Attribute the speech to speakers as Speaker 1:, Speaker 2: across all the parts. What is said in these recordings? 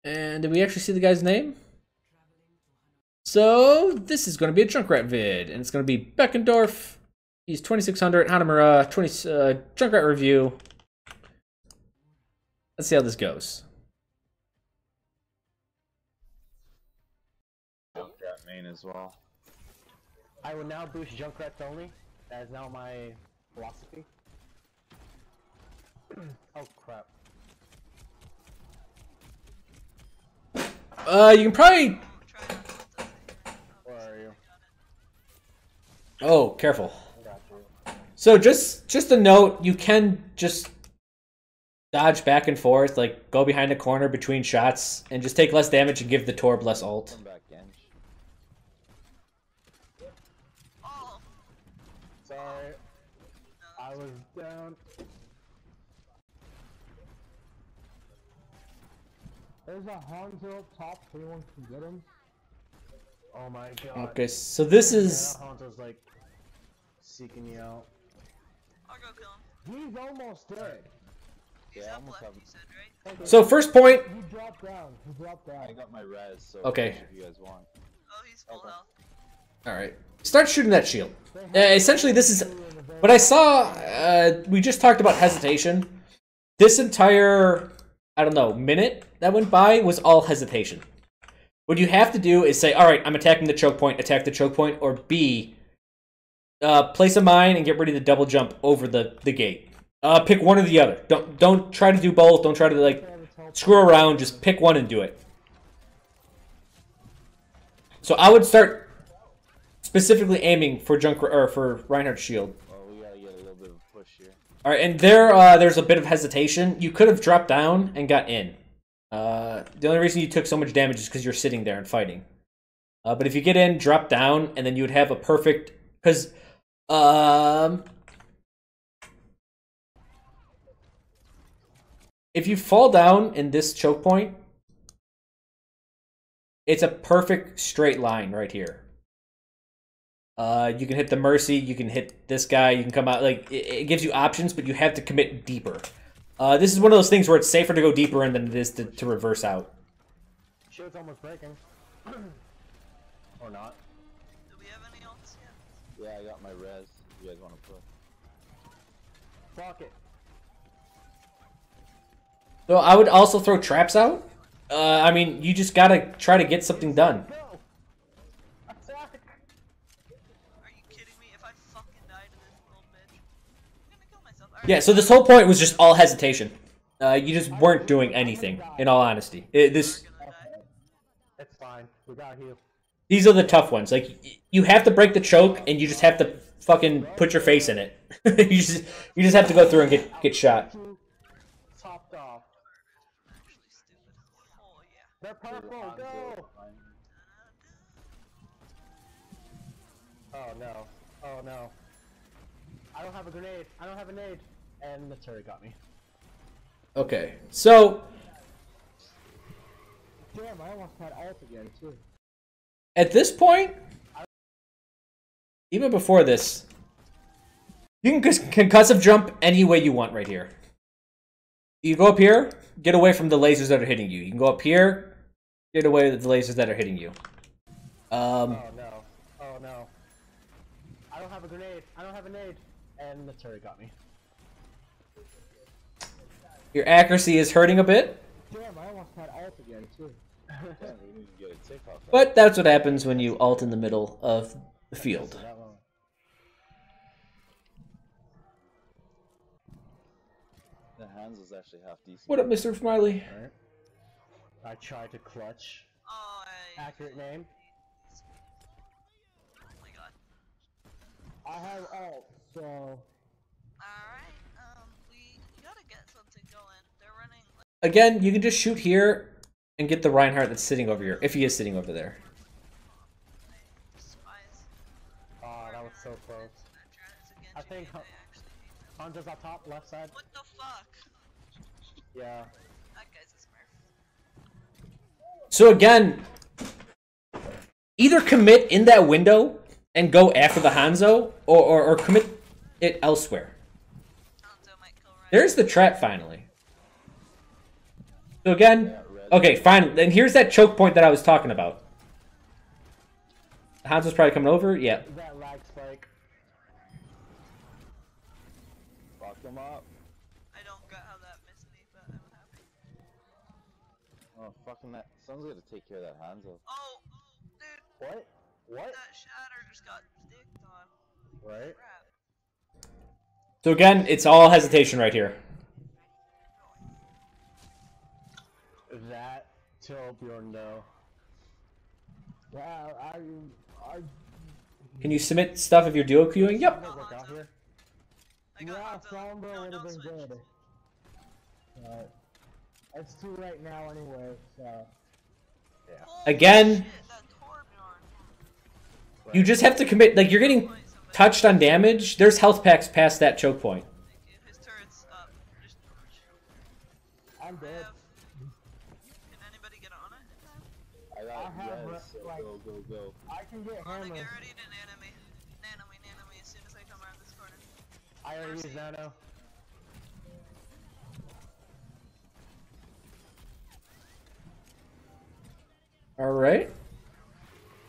Speaker 1: And did we actually see the guy's name? So this is going to be a Junkrat vid, and it's going to be Beckendork. He's 2600 Hanamura 20 Junkrat review. Let's see how this goes.
Speaker 2: Junkrat main as well.
Speaker 3: I will now boost Junkrats only. That is now my philosophy. Oh crap.
Speaker 1: You can probably.
Speaker 3: Where are you?
Speaker 1: Oh, careful. So just a note, you can just dodge back and forth, like go behind a corner between shots, and just take less damage and give the Torb less ult.
Speaker 2: Come back, Genj.
Speaker 4: Oh.
Speaker 3: Sorry. I was down. There's a Hanzo up top, if anyone can get him. Oh my god.
Speaker 1: Okay, so this is.
Speaker 3: Yeah, Hanzo's like seeking you out.
Speaker 4: I'll go kill him.
Speaker 3: He's almost dead.
Speaker 4: He's
Speaker 2: Yeah,
Speaker 4: up
Speaker 2: almost
Speaker 4: left,
Speaker 2: have-
Speaker 4: you said, right?
Speaker 3: Okay.
Speaker 1: So first point.
Speaker 3: He dropped down. He dropped down.
Speaker 2: I got my res, so
Speaker 1: Okay.
Speaker 2: if you guys want.
Speaker 4: Oh, he's full health.
Speaker 1: All right, start shooting that shield. Essentially, this is. But I saw. We just talked about hesitation. This entire, I don't know, minute that went by was all hesitation. What you have to do is say, all right, I'm attacking the choke point, attack the choke point, or B, place a mine and get ready to double jump over the gate. Pick one or the other. Don't try to do both. Don't try to like screw around. Just pick one and do it. So I would start specifically aiming for for Reinhardt's shield.
Speaker 2: Well, we gotta get a little bit of a push here.
Speaker 1: All right, and there's a bit of hesitation. You could have dropped down and got in. The only reason you took so much damage is because you're sitting there and fighting. But if you get in, drop down, and then you would have a perfect... Because... if you fall down in this choke point, it's a perfect straight line right here. You can hit the Mercy, you can hit this guy, you can come out... Like, it gives you options, but you have to commit deeper. This is one of those things where it's safer to go deeper in than it is to reverse out.
Speaker 3: Shield's almost breaking. Or not.
Speaker 4: Do we have any ults yet?
Speaker 2: Yeah, I got my res. If you guys want to push.
Speaker 3: Fuck it.
Speaker 1: So I would also throw traps out. I mean, you just gotta try to get something done.
Speaker 3: Go! Attack!
Speaker 4: Are you kidding me? If I fucking die to this little bitch, I'm gonna kill myself. All right.
Speaker 1: Yeah, so this whole point was just all hesitation. You just weren't doing anything, in all honesty.
Speaker 4: We're gonna die.
Speaker 3: It's fine. We got heal.
Speaker 1: These are the tough ones. Like, you have to break the choke, and you just have to fucking put your face in it. you just have to go through and get shot.
Speaker 3: Topped off.
Speaker 4: Actually stupid. Oh yeah.
Speaker 3: They're purple, go! Oh no. Oh no. I don't have a grenade. I don't have a nade. And the turret got me.
Speaker 1: Okay, so
Speaker 3: Damn, I almost had ult again too.
Speaker 1: at this point, even before this, you can concussive jump any way you want right here. You go up here, get away from the lasers that are hitting you. You can go up here, get away with the lasers that are hitting you.
Speaker 3: Oh no. Oh no. I don't have a grenade. I don't have a nade. And the turret got me.
Speaker 1: Your accuracy is hurting a bit,
Speaker 3: Damn, I almost had ult again too.
Speaker 2: Yeah, we need to get a tick off that.
Speaker 1: but that's what happens when you ult in the middle of the field.
Speaker 3: That one.
Speaker 2: The hands is actually half decent.
Speaker 1: What up, Mr. Smiley?
Speaker 3: Alright. I tried to clutch.
Speaker 4: Oh,
Speaker 3: Accurate name.
Speaker 4: Oh my god.
Speaker 3: I have ult, so
Speaker 4: Alright, we gotta get something going. They're running like
Speaker 1: Again, you can just shoot here and get the Reinhardt that's sitting over here, if he is sitting over there.
Speaker 4: spies.
Speaker 3: oh, that was so close. I think
Speaker 4: I actually hate them.
Speaker 3: Hanzo's up top, left side.
Speaker 4: What the fuck?
Speaker 3: Yeah.
Speaker 4: That guy's a smurf.
Speaker 1: So again, either commit in that window and go after the Hanzo, or commit it elsewhere.
Speaker 4: Hanzo might kill Ryan.
Speaker 1: There's the trap finally. So again, Okay, fine. Then here's that choke point that I was talking about. Hanzo's probably coming over. Yeah.
Speaker 3: That lag spike.
Speaker 2: Fuck him up.
Speaker 4: I don't get how that missed me, but I'm happy.
Speaker 2: Oh, fucking that. Someone's gotta take care of that Hanzo.
Speaker 4: Oh, dude,
Speaker 3: What? What?
Speaker 4: that shatter just got dicked on.
Speaker 3: Right?
Speaker 4: Crap.
Speaker 1: So again, it's all hesitation right here.
Speaker 3: That Torbjorn though. Yeah, I
Speaker 1: Can you submit stuff if you're duo queuing? Yep.
Speaker 3: work out here.
Speaker 4: I got
Speaker 3: Yeah,
Speaker 4: Hanzo.
Speaker 3: Sombra
Speaker 4: No,
Speaker 3: would have
Speaker 4: don't
Speaker 3: been
Speaker 4: switch.
Speaker 3: good. It's too late now anyway, so. Yeah.
Speaker 4: Holy
Speaker 1: Again,
Speaker 4: shit, that Torbjorn.
Speaker 1: you just have to commit. Like, you're getting touched on damage. There's health packs past that choke point.
Speaker 4: Thank you. His turret's up. Just...
Speaker 3: I'm dead.
Speaker 4: Can anybody get on it?
Speaker 2: I got
Speaker 3: I have,
Speaker 2: res, so
Speaker 3: like-
Speaker 2: go.
Speaker 3: I can get
Speaker 4: I'm gonna
Speaker 3: hammer.
Speaker 4: get ready to nano me as soon as I come around this corner.
Speaker 3: I already used nano.
Speaker 1: All right.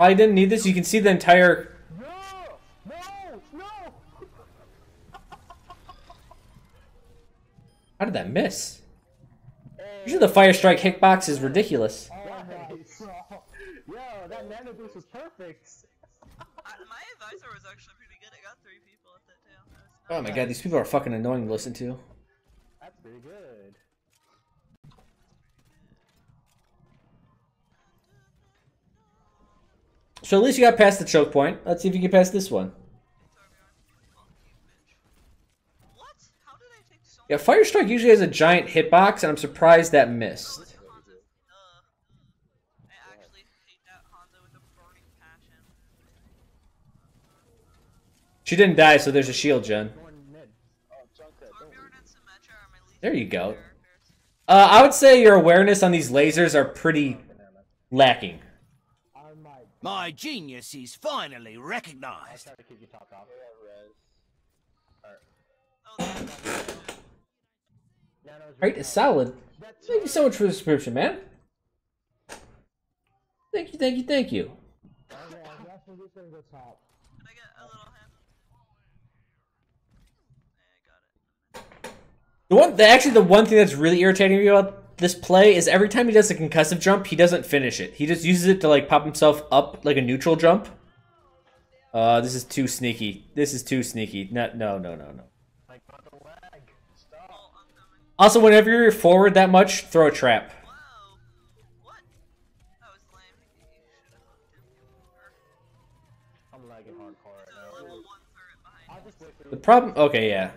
Speaker 1: I didn't need this. You can see the entire.
Speaker 3: No! No! No!
Speaker 1: How did that miss? Usually the fire strike hitbox is ridiculous.
Speaker 3: Oh nice. Yo, that nano boost was perfect.
Speaker 4: My advisor was actually pretty good. I got 3 people at that tail.
Speaker 1: Oh my god, these people are fucking annoying to listen to.
Speaker 3: That's pretty good.
Speaker 1: So at least you got past the choke point. Let's see if you get past this one.
Speaker 4: What? How did I take so
Speaker 1: Yeah, fire strike usually has a giant hitbox, and I'm surprised that missed.
Speaker 4: much Hanzo? I actually hate that Hanzo with a burning passion.
Speaker 1: She didn't die, so there's a shield, Jen.
Speaker 3: Going mid.
Speaker 2: Oh, Junkrat, don't
Speaker 4: Torbjorn
Speaker 2: leave.
Speaker 4: and Symmetra are my least
Speaker 1: There you go.
Speaker 4: favorite characters.
Speaker 1: I would say your awareness on these lasers are pretty lacking.
Speaker 3: I might.
Speaker 5: My genius is finally
Speaker 3: I
Speaker 5: recognized.
Speaker 3: try to keep you top off.
Speaker 2: I got res.
Speaker 4: Oh, that's good.
Speaker 3: Nano's
Speaker 1: Right, is solid. Thank you so much for the subscription, man. Thank you.
Speaker 3: Okay, I'm guessing this gonna go top.
Speaker 4: Can I get a little hand? I got it.
Speaker 1: The one thing that's really irritating me about this play is every time he does a concussive jump, he doesn't finish it. He just uses it to like pop himself up like a neutral jump. This is too sneaky. No.
Speaker 3: Like, not the lag. Stop.
Speaker 4: Oh, I'm coming.
Speaker 1: Also, whenever you're forward that much, throw a trap.
Speaker 4: Whoa. What? That was lame. You should have looked at me.
Speaker 3: I'm lagging hardcore right
Speaker 4: There's a
Speaker 3: now.
Speaker 4: level 1 turret behind
Speaker 3: I'll
Speaker 4: me.
Speaker 3: just wait for you.
Speaker 1: The problem... Okay, yeah.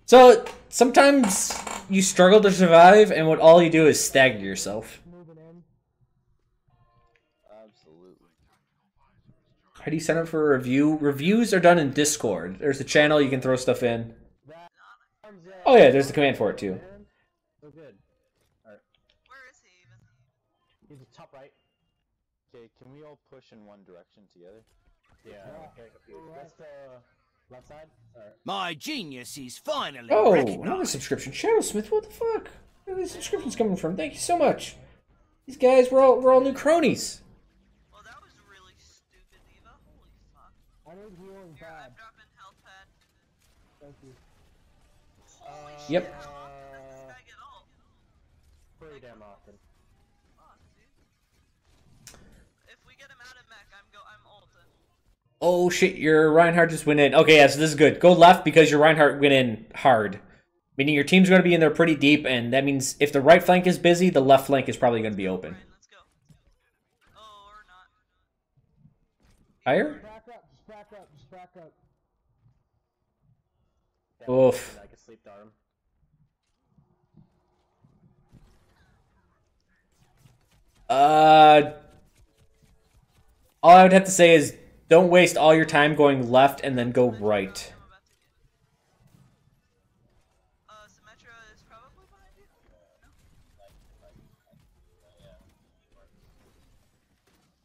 Speaker 1: So, sometimes you struggle to survive, and what all you do is stagger yourself.
Speaker 3: Moving in.
Speaker 2: Absolutely.
Speaker 1: How do you sign up for a review? Reviews are done in Discord. There's a channel you can throw stuff in.
Speaker 3: That arms up.
Speaker 1: Oh yeah, there's the command for it too.
Speaker 3: So good. Alright.
Speaker 4: Where is he even?
Speaker 3: He's the top right.
Speaker 2: Okay, can we all push in one direction together?
Speaker 3: Yeah. Okay. That's the left side. Alright.
Speaker 5: My genius is finally
Speaker 1: Oh, another
Speaker 5: recognized.
Speaker 1: subscription. Shadow Smith, what the fuck? Where are these subscriptions coming from? Thank you so much. These guys, we're all new cronies.
Speaker 4: Well, that was really stupid, Eva. Holy fuck.
Speaker 3: I need healing
Speaker 4: Here,
Speaker 3: bad.
Speaker 4: I'm dropping health pad.
Speaker 3: Thank you.
Speaker 4: Holy
Speaker 1: Yep.
Speaker 4: shit, how often does this guy get ult?
Speaker 3: Pretty damn often.
Speaker 4: Fuck, dude. If we get him out of mech, I'm ulting.
Speaker 1: Oh shit, your Reinhardt just went in. Okay, yeah, so this is good. Go left because your Reinhardt went in hard. Meaning your team's going to be in there pretty deep, and that means if the right flank is busy, the left flank is probably going to be open.
Speaker 4: Right, let's go. Oh, or not.
Speaker 1: Higher?
Speaker 3: Back up. Just back up. Just back up.
Speaker 1: Oof.
Speaker 3: I can sleep dart him.
Speaker 1: All I would have to say is don't waste all your time going left and then go right.
Speaker 4: I'm about to get. Symmetra is probably behind you? No?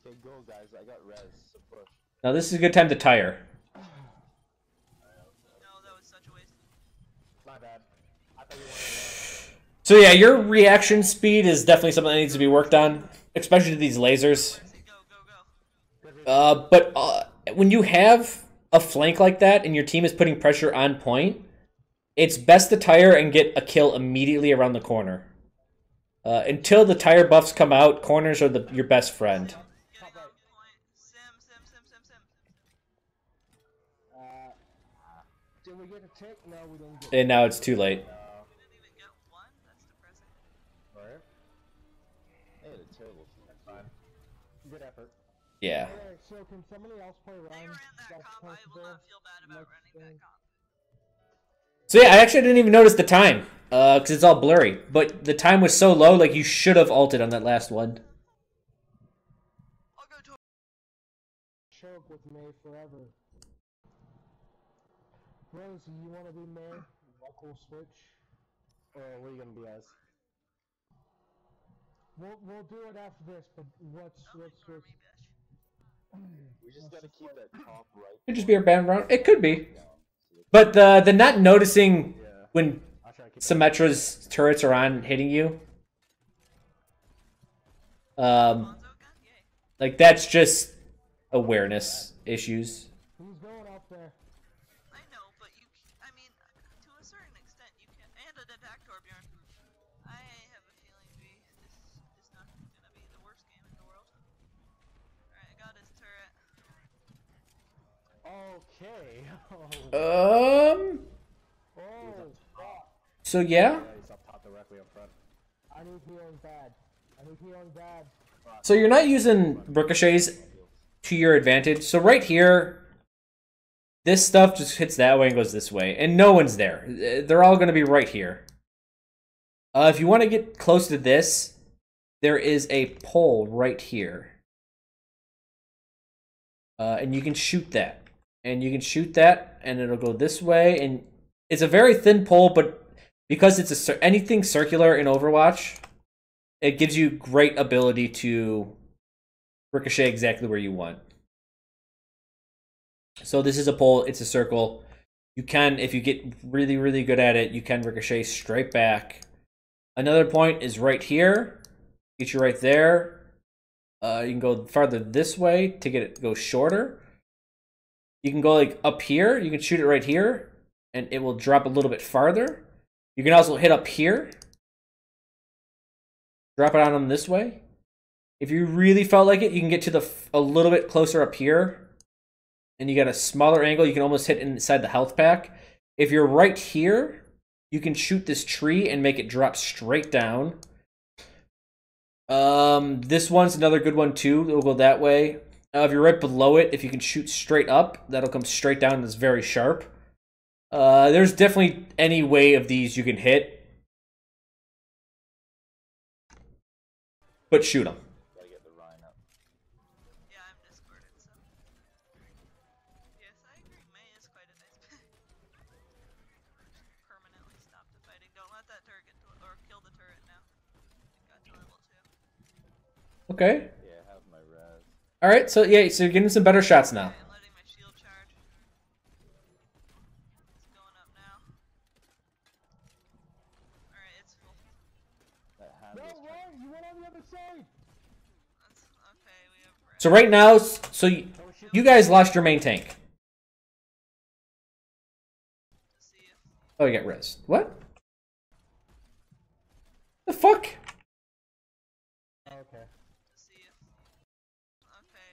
Speaker 2: Okay, go guys, I got res, so push.
Speaker 1: Now this is a good time to tire.
Speaker 4: No, that was such a waste.
Speaker 3: My bad. I thought you wanted
Speaker 1: So yeah, your reaction speed is definitely something that needs to be worked on, especially to these lasers. But when you have a flank like that and your team is putting pressure on point, it's best to tire and get a kill immediately around the corner. Until the tire buffs come out, corners are your best friend.
Speaker 4: Getting on point. Sim.
Speaker 3: Did we get a tick? No, we didn't get
Speaker 1: And now it's too late.
Speaker 4: We didn't even get one? That's depressing.
Speaker 2: Alright. They had a terrible team.
Speaker 3: That's fine. Good effort.
Speaker 1: Yeah.
Speaker 3: Alright, so can somebody else play
Speaker 4: They
Speaker 3: Ryan?
Speaker 4: ran that comp. I will not feel bad about running that comp.
Speaker 1: So yeah, I actually didn't even notice the time, because it's all blurry. But the time was so low, like you should have ulted on that last one.
Speaker 4: I'll go to
Speaker 3: Choke with May forever. Rose, you want to be May? Local switch? Or what are you gonna be as? We'll do it after this, but what's
Speaker 4: ignore
Speaker 3: switch?
Speaker 4: me, bitch.
Speaker 2: We just gotta keep that top right.
Speaker 1: Could just be a band round. It could be. But the not noticing when
Speaker 3: I'll try to keep it.
Speaker 1: Symmetra's turrets are on hitting you,
Speaker 4: Lonzo gun? Yay.
Speaker 1: like that's just awareness issues.
Speaker 3: Who's going off there?
Speaker 4: I know, but I mean, to a certain extent you can. And a detector, Bjorn. I have a feeling this is not gonna be the worst game in the world. Alright, got his turret.
Speaker 3: Okay.
Speaker 1: Um.
Speaker 3: Oh, fuck.
Speaker 1: So yeah.
Speaker 2: Yeah, he's up top directly up front.
Speaker 3: I need healing bad. I need healing bad.
Speaker 1: So you're not using ricochets to your advantage. So right here, this stuff just hits that way and goes this way, and no one's there. They're all going to be right here. If you want to get close to this, there is a pole right here, and you can shoot that. And you can shoot that, and it'll go this way. And it's a very thin pole, but because it's anything circular in Overwatch, it gives you great ability to ricochet exactly where you want. So this is a pole, it's a circle. You can, if you get really, really good at it, you can ricochet straight back. Another point is right here. Get you right there. You can go farther this way to get it go shorter. You can go like up here. You can shoot it right here, and it will drop a little bit farther. You can also hit up here. Drop it on them this way. If you really felt like it, you can get to a little bit closer up here, and you got a smaller angle. You can almost hit inside the health pack. If you're right here, you can shoot this tree and make it drop straight down. This one's another good one too. It'll go that way. If you're right below it, if you can shoot straight up, that'll come straight down and it's very sharp. There's definitely any way of these you can hit. But shoot them.
Speaker 2: Gotta get the Rhine up.
Speaker 4: Yeah, I'm discorded, so. Yes, I agree. May is quite a nice pick. Permanently stop the fighting. Don't let that turret get to, or kill the turret now. It got to level 2.
Speaker 1: Okay.
Speaker 2: Yeah, I have my res.
Speaker 1: Alright, so yeah, so you're getting some better shots now.
Speaker 4: And letting my shield charge. It's going up now. Alright, it's full.
Speaker 2: That hand
Speaker 3: No,
Speaker 2: was trying
Speaker 3: Ryan, you went on the other side.
Speaker 4: That's okay. We have.
Speaker 1: So right now, so you guys lost your main tank.
Speaker 4: To see if.
Speaker 1: Oh, you got res. What? The fuck?
Speaker 3: Okay.
Speaker 4: To see if. Okay.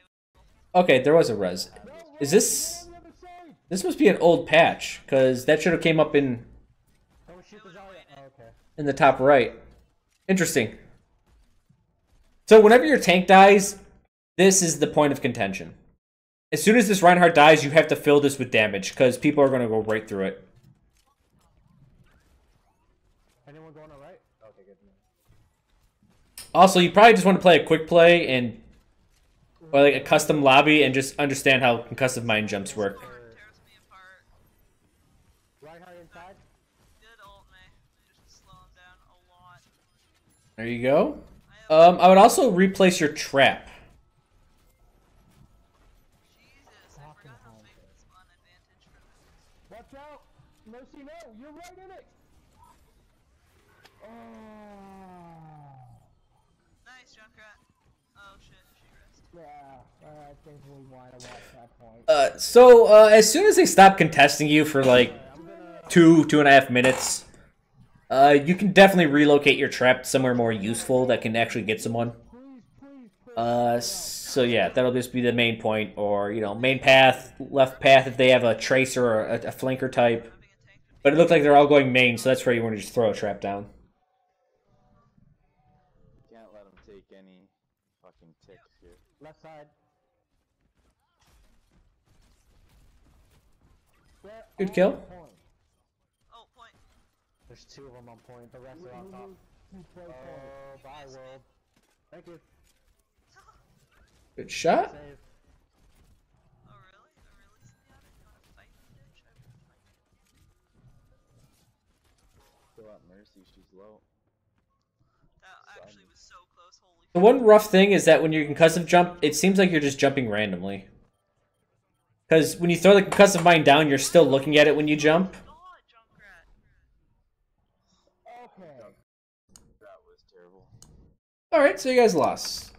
Speaker 1: Okay, there was a res. Is this...
Speaker 3: On the other side.
Speaker 1: This must be an old patch, because that should have came up
Speaker 3: Don't shoot the Zarya. Oh, okay.
Speaker 1: in the top right. Interesting. So whenever your tank dies, this is the point of contention. As soon as this Reinhardt dies, you have to fill this with damage, because people are going to go right through it.
Speaker 3: Anyone going all right? Okay, good.
Speaker 1: Also, you probably just want to play a quick play and or like a custom lobby and just understand how concussive mind jumps work.
Speaker 4: Tears me apart.
Speaker 3: Reinhardt inside.
Speaker 4: Good ult, May. Just slow him down a lot.
Speaker 1: There you go. I would also replace your trap.
Speaker 4: Jesus, I forgot how big the spawn advantage for this.
Speaker 3: Watch out! Mercy, no! You're right in it! Oh. Yeah, I think we want to watch that point.
Speaker 1: So as soon as they stop contesting you for like 2.5 minutes, you can definitely relocate your trap somewhere more useful that can actually get someone. So yeah, that'll just be the main point, or you know, main path, left path if they have a tracer or a flanker type. But it looked like they're all going main, so that's where you want to just throw a trap down.
Speaker 2: Can't let them take any fucking ticks here.
Speaker 3: Left side.
Speaker 1: Good kill.
Speaker 4: Oh, point.
Speaker 3: There's 2 of them on point. The rest are on top. Oh, bye world. Thank you.
Speaker 1: Good shot.
Speaker 3: Save.
Speaker 4: Oh, really? A really symbiotic? You wanna fight me, bitch? I will fight you.
Speaker 2: Kill out Mercy, she's low.
Speaker 4: That actually was so close, holy
Speaker 1: The one rough thing is that when you concussive jump, it seems like you're just jumping randomly. Because when you throw the concussive mine down, you're still looking at it when you jump.
Speaker 4: God, Junkrat.
Speaker 3: Okay.
Speaker 2: That was terrible.
Speaker 1: Alright, so you guys lost.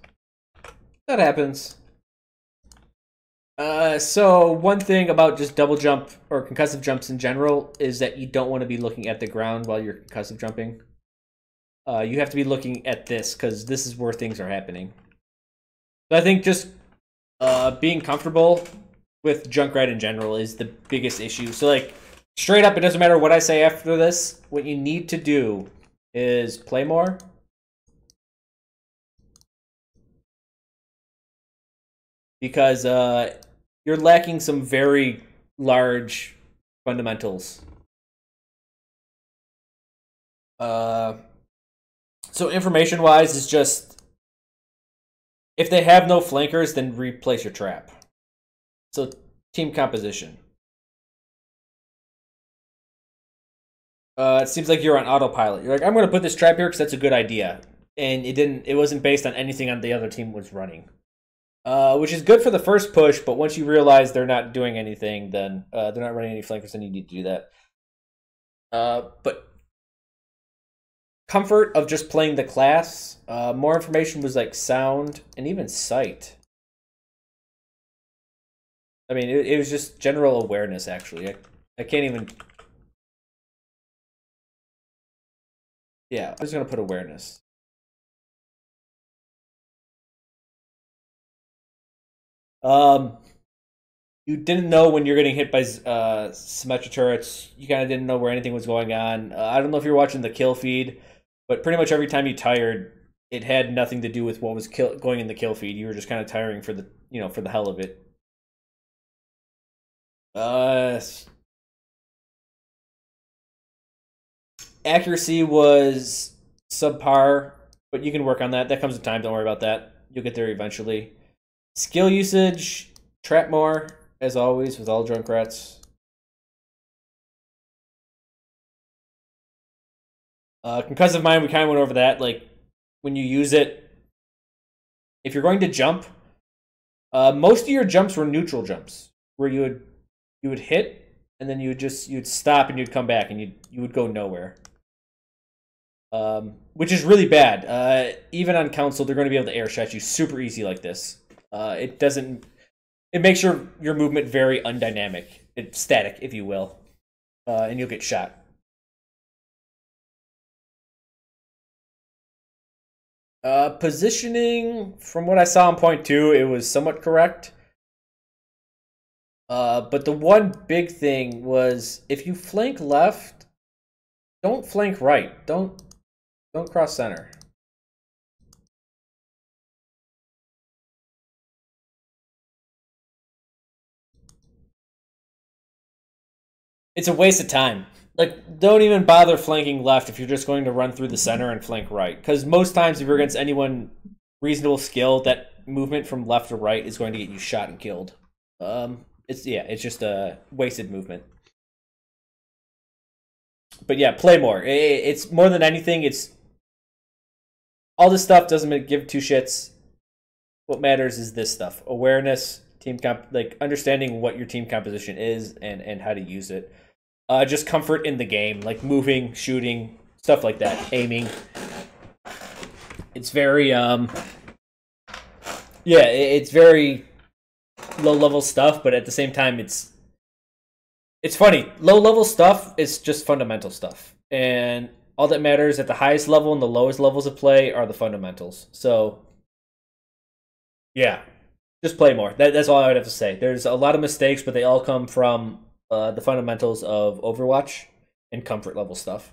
Speaker 1: That happens. So one thing about just double jump or concussive jumps in general is that you don't want to be looking at the ground while you're concussive jumping. You have to be looking at this because this is where things are happening. So I think just being comfortable with Junkrat in general is the biggest issue. So like straight up, it doesn't matter what I say after this. What you need to do is play more. Because you're lacking some very large fundamentals. So information-wise is just, if they have no flankers, then replace your trap. So team composition. It seems like you're on autopilot. You're like, I'm going to put this trap here because that's a good idea, and it wasn't based on anything on the other team was running. Which is good for the first push, but once you realize they're not doing anything, then they're not running any flankers, then you need to do that. But comfort of just playing the class, more information was like sound and even sight. I mean, it was just general awareness, actually. I can't even... Yeah, I was going to put awareness. You didn't know when you're getting hit by symmetric turrets. You kind of didn't know where anything was going on. I don't know if you're watching the kill feed, but pretty much every time you tired, it had nothing to do with what was going in the kill feed. You were just kind of tiring for the, you know, for the hell of it. Accuracy was subpar, but you can work on that. That comes with time. Don't worry about that. You'll get there eventually. Skill usage, trap more, as always, with all Junkrats. Concussive Mine, we kind of went over that. Like, when you use it, if you're going to jump, most of your jumps were neutral jumps, where you would hit, and then you'd stop and you'd come back, and you would go nowhere. Which is really bad. Even on console, they're going to be able to air shot you super easy like this. It makes your movement very undynamic. It's static, if you will. And you'll get shot. Positioning, from what I saw on point 2, it was somewhat correct. But the one big thing was, if you flank left, don't flank right. Don't cross center. It's a waste of time. Like, don't even bother flanking left if you're just going to run through the center and flank right. Because most times, if you're against anyone reasonable skill, that movement from left to right is going to get you shot and killed. It's just a wasted movement. But yeah, play more. It's more than anything. It's all this stuff doesn't give two shits. What matters is this stuff: awareness, like understanding what your team composition is and how to use it. Just comfort in the game, like moving, shooting, stuff like that, aiming. It's very you Yeah, it's very low level stuff, but at the same time, it's funny. Low level stuff is just fundamental stuff, and all that matters at the highest level and the lowest levels of play are the fundamentals. So, yeah, just play more. That's all I would have to say. There's a lot of mistakes, but they all come from the fundamentals of Overwatch and comfort level stuff.